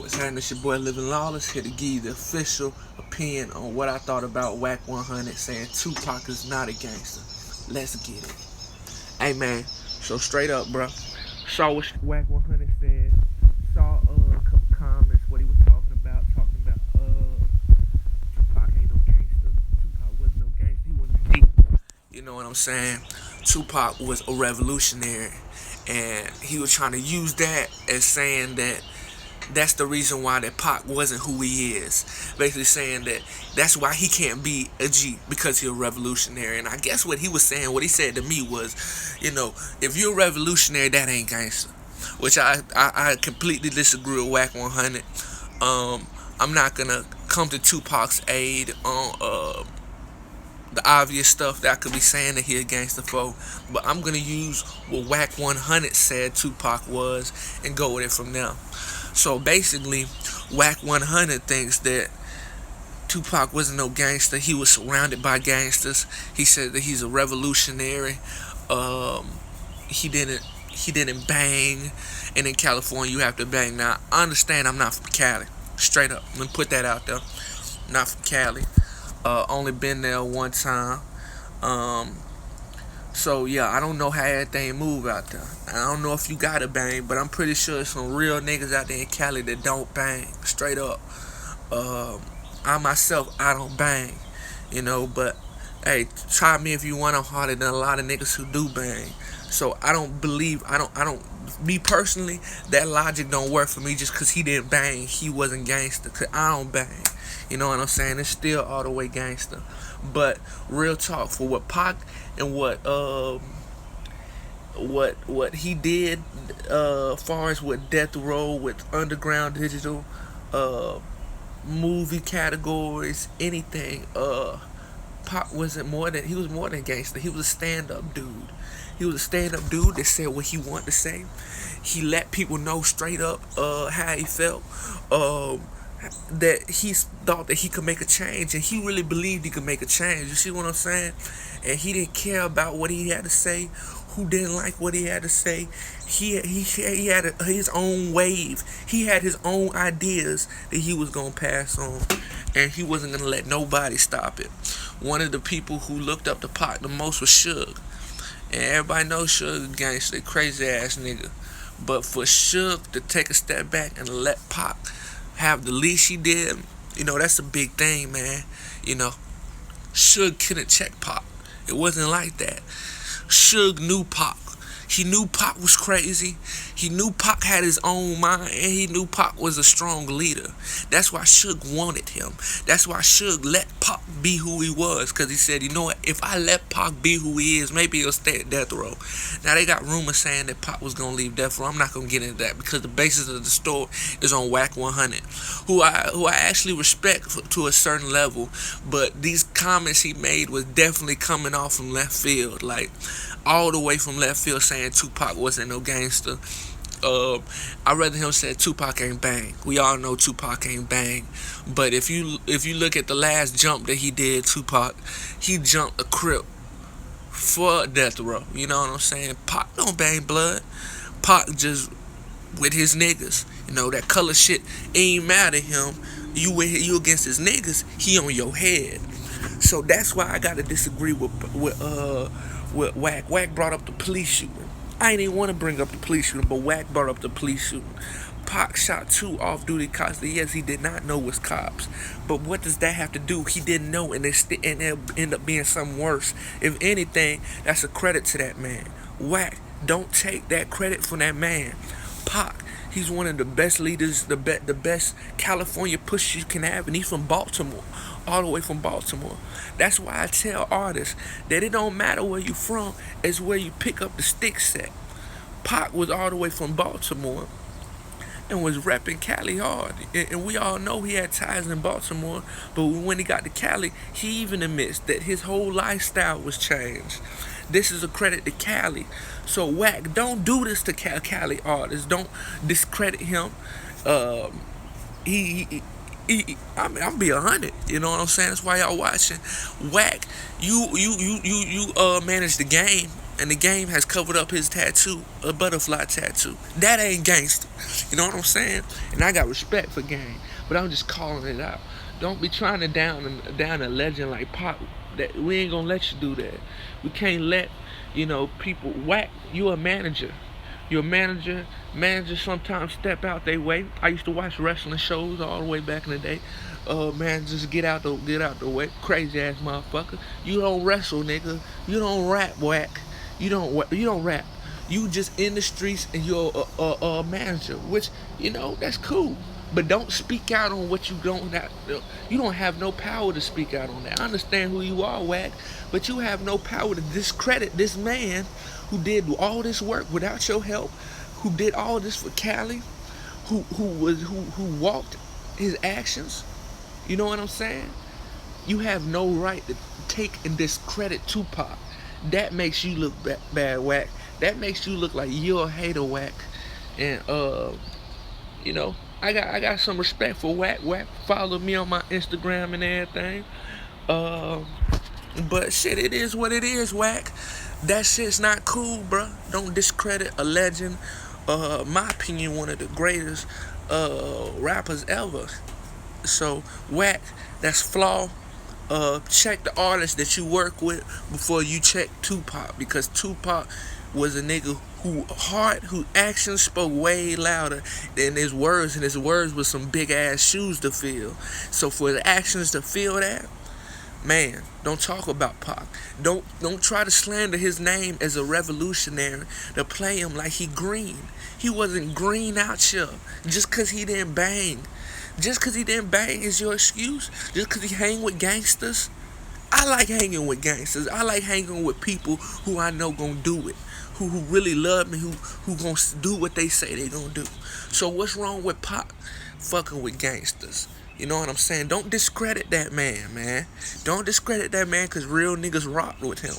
What's happening? It's your boy LivingLawless here to give you the official opinion on what I thought about Wack 100 saying Tupac is not a gangster. Let's get it. Hey man, so straight up, bro. Saw what Wack 100 said. Saw a couple comments what he was talking about Tupac ain't no gangster. Tupac wasn't no gangster. He wasn't deep. You know what I'm saying? Tupac was a revolutionary, and he was trying to use that as saying that that's the reason why that Pac wasn't who he is. Basically saying that that's why he can't be a G, because he's a revolutionary. And I guess what he was saying, what he said to me was, if you're a revolutionary, that ain't gangster. Which I completely disagree with Wack 100. I'm not gonna come to Tupac's aid on the obvious stuff that I could be saying that he a gangster for, but I'm gonna use what Wack 100 said Tupac was and go with it from there. So basically, Wack 100 thinks that Tupac wasn't no gangster. He was surrounded by gangsters. He said that he's a revolutionary. He didn't bang, and in California you have to bang. Now I understand I'm not from Cali. Straight up, let me put that out there. Not from Cali. Only been there one time. So yeah, I don't know how everything move out there. I don't know if you gotta bang, but I'm pretty sure there's some real niggas out there in Cali that don't bang. Straight up. I myself, I don't bang. But hey, try me if you want. I'm harder than a lot of niggas who do bang. So I don't, me personally, that logic don't work for me. Just cause he didn't bang, he wasn't gangster. Cause I don't bang. You know what I'm saying? It's still all the way gangster. But real talk, for what Pac and what he did, far as with Death Row, with Underground Digital, movie categories, anything, Pac wasn't more than, he was more than gangster. He was a stand-up dude. He was a stand-up dude that said what he wanted to say. He let people know straight up how he felt. That he thought that he could make a change, and he really believed he could make a change. You see what I'm saying? And he didn't care about what he had to say, who didn't like what he had to say. He had his own wave. He had his own ideas that he was gonna pass on, and he wasn't gonna let nobody stop it. One of the people who looked up to Pac the most was Suge, and everybody knows Suge gangster, crazy ass nigga. But for Suge to take a step back and let Pac have the leash he did, that's a big thing, man. Suge couldn't check Pac. It wasn't like that. Suge knew Pac. He knew Pac was crazy. He knew Pac had his own mind, and he knew Pac was a strong leader. That's why Suge wanted him. That's why Suge let Pac be who he was, because he said, you know what, if I let Pac be who he is, maybe he'll stay at Death Row. Now they got rumors saying that Pac was going to leave Death Row. I'm not going to get into that, because the basis of the story is on Wack 100, who I actually respect to a certain level, but these comments he made was definitely coming off from left field, like all the way from left field, saying Tupac wasn't no gangster. I'd rather him say Tupac ain't bang. We all know Tupac ain't bang. But if you look at the last jump that he did, Tupac, he jumped a crip for Death Row. You know what I'm saying? Pac don't bang blood. Pac just with his niggas. That color shit ain't mad at him. You against his niggas, he on your head. So that's why I gotta disagree with Wack. Wack brought up the police shooting. I didn't even want to bring up the police shooting, but Wack brought up the police shooting. Pac shot 2 off-duty cops that, yes, he did not know was cops. But what does that have to do? He didn't know, and it ended up being something worse. If anything, that's a credit to that man. Wack, don't take that credit from that man. Pac, he's one of the best leaders, the best California push you can have, and he's from Baltimore, all the way from Baltimore. That's why I tell artists that it don't matter where you from, it's where you pick up the stick set. Pac was all the way from Baltimore and was repping Cali hard, and we all know he had ties in Baltimore, but when he got to Cali, he even admits that his whole lifestyle was changed. This is a credit to Cali. So Wack, don't do this to Cali artists. Don't discredit him. I'm be 100. You know what I'm saying? That's why y'all watching. Wack, you manage the game, and the game has covered up his tattoo, a butterfly tattoo. That ain't gangster. You know what I'm saying? And I got respect for game, but I'm just calling it out. Don't be trying to down a legend like Pop. That we ain't gonna let you do that. We can't let people Wack. You a manager. You're a manager. Managers sometimes step out their way. I used to watch wrestling shows all the way back in the day. Managers get out the way. Crazy ass motherfucker. You don't wrestle, nigga. You don't rap, Wack. You don't rap. You just in the streets and you're a manager, which that's cool. But don't speak out on what you don't have. You don't have no power to speak out on that. I understand who you are, Wack, but you have no power to discredit this man who did all this work without your help, who did all this for Cali, who walked his actions. You know what I'm saying? You have no right to take and discredit Tupac. That makes you look bad, Wack. That makes you look like you're a hater, Wack. And I got some respect for Wack. Wack followed me on my Instagram and everything. But shit, it is what it is, Wack. That shit's not cool, bruh. Don't discredit a legend. My opinion, one of the greatest rappers ever. So Wack, that's flaw. Check the artists that you work with before you check Tupac, because Tupac was a nigga whose actions spoke way louder than his words, and his words was some big ass shoes to fill. So for the actions to feel that, man, don't talk about Pac. Don't try to slander his name as a revolutionary, to play him like he green. He wasn't green out here. Just cause he didn't bang. Just cause he didn't bang is your excuse? Just cause he hang with gangsters? I like hanging with gangsters. I like hanging with people who I know gonna do it. Who really love me, who gonna do what they say they gonna do. So what's wrong with Pac fucking with gangsters? You know what I'm saying? Don't discredit that man. Don't discredit that man because real niggas rocked with him.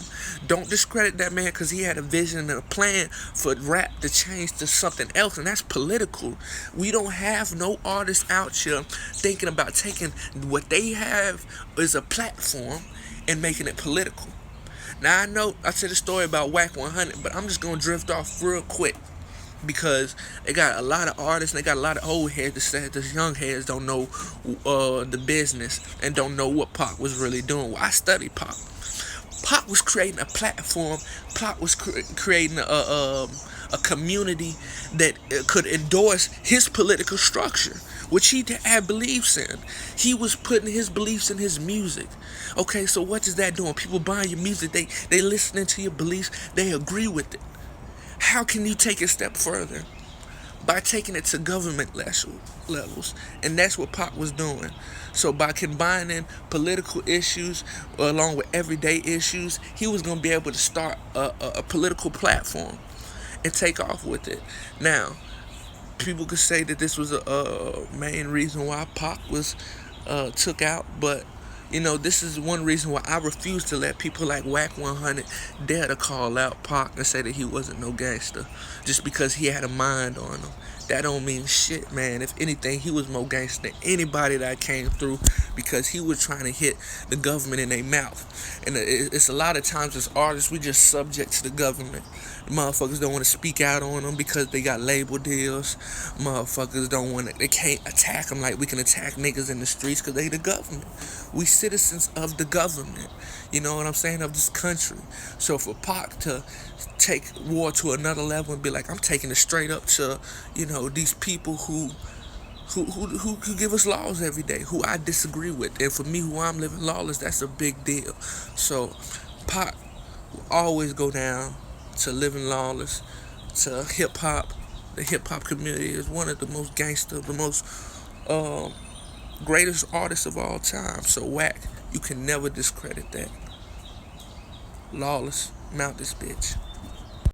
Don't discredit that man because he had a vision and a plan for rap to change to something else, and that's political. We don't have no artists out here thinking about taking what they have as a platform and making it political. Now, I know I said a story about Wack 100, but I'm just going to drift off real quick, because they got a lot of artists and they got a lot of old heads that said this young heads don't know the business and don't know what Pac was really doing. Well, I studied Pac. Pac was creating a platform. Pac was creating a community that could endorse his political structure, which he had beliefs in. He was putting his beliefs in his music. Okay, so what is that doing? People buying your music, they listening to your beliefs, they agree with it. How can you take it a step further? By taking it to government levels. And that's what Pac was doing. So by combining political issues along with everyday issues, he was going to be able to start a political platform and take off with it. Now, people could say that this was a main reason why Pac was took out, but this is one reason why I refuse to let people like Wack 100 dare to call out Pac and say that he wasn't no gangster just because he had a mind on him. That don't mean shit, man. If anything, he was more gangster than anybody that came through, because he was trying to hit the government in their mouth. And it's a lot of times as artists, we just subject to the government. Motherfuckers don't want to speak out on them because they got label deals. Motherfuckers they can't attack them like we can attack niggas in the streets because they the government. We citizens of the government, you know what I'm saying, of this country. So for Pac to take war to another level and be like, I'm taking it straight up to, these people who give us laws every day, who I disagree with. And for me, who I'm living lawless, that's a big deal. So Pac will always go down to living lawless, to hip hop. The hip hop community is one of the most gangster, the most greatest artists of all time. So Wack, you can never discredit that. Lawless, mount this bitch.